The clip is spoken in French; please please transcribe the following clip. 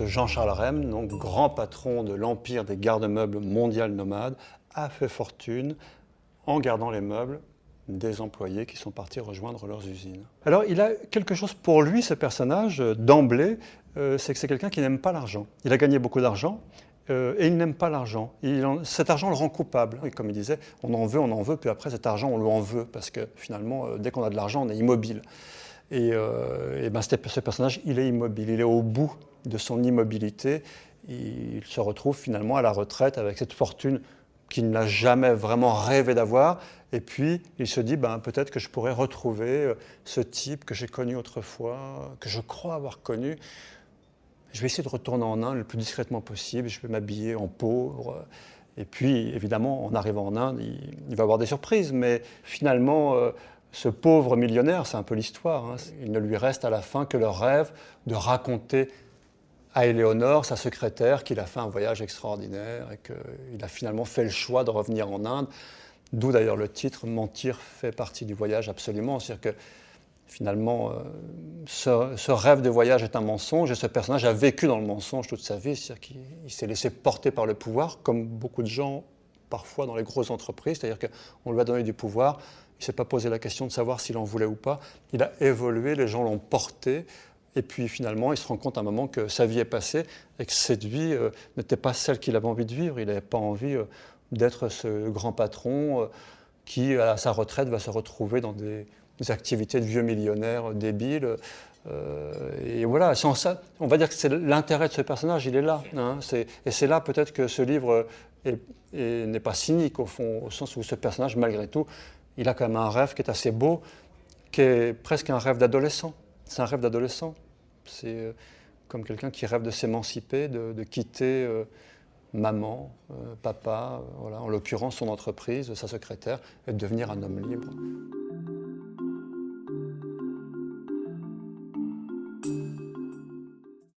ce Jean-Charles Rem, donc grand patron de l'empire des garde-meubles mondial nomades, a fait fortune en gardant les meubles des employés qui sont partis rejoindre leurs usines. Alors il a quelque chose pour lui, ce personnage, d'emblée, c'est que c'est quelqu'un qui n'aime pas l'argent. Il a gagné beaucoup d'argent et il n'aime pas l'argent. Cet argent le rend coupable. Et comme il disait, on en veut, puis après cet argent on lui en veut, parce que finalement, dès qu'on a de l'argent, on est immobile. Ce personnage, il est immobile, il est au bout de son immobilité. Il se retrouve finalement à la retraite avec cette fortune qu'il n'a jamais vraiment rêvé d'avoir. Et puis, il se dit, peut-être que je pourrais retrouver ce type que j'ai connu autrefois, que je crois avoir connu. Je vais essayer de retourner en Inde le plus discrètement possible, je vais m'habiller en pauvre. Et puis, évidemment, en arrivant en Inde, il va avoir des surprises, mais finalement, ce pauvre millionnaire, c'est un peu l'histoire, hein, il ne lui reste à la fin que le rêve de raconter à Éléonore, sa secrétaire, qu'il a fait un voyage extraordinaire et qu'il a finalement fait le choix de revenir en Inde. D'où d'ailleurs le titre « Mentir fait partie du voyage » absolument. C'est-à-dire que finalement, ce rêve de voyage est un mensonge et ce personnage a vécu dans le mensonge toute sa vie. C'est-à-dire qu'il s'est laissé porter par le pouvoir, comme beaucoup de gens parfois dans les grosses entreprises. C'est-à-dire qu'on lui a donné du pouvoir, il ne s'est pas posé la question de savoir s'il en voulait ou pas. Il a évolué, les gens l'ont porté. Et puis finalement, il se rend compte à un moment que sa vie est passée et que cette vie n'était pas celle qu'il avait envie de vivre. Il n'avait pas envie d'être ce grand patron qui, à sa retraite, va se retrouver dans des activités de vieux millionnaires débiles. Et voilà, sans ça, on va dire que c'est l'intérêt de ce personnage, il est là. Hein, et c'est là peut-être que ce livre n'est pas cynique, au fond, au sens où ce personnage, malgré tout, il a quand même un rêve qui est assez beau, qui est presque un rêve d'adolescent. C'est un rêve d'adolescent. C'est comme quelqu'un qui rêve de s'émanciper, de quitter maman, papa, voilà, en l'occurrence son entreprise, sa secrétaire, et de devenir un homme libre.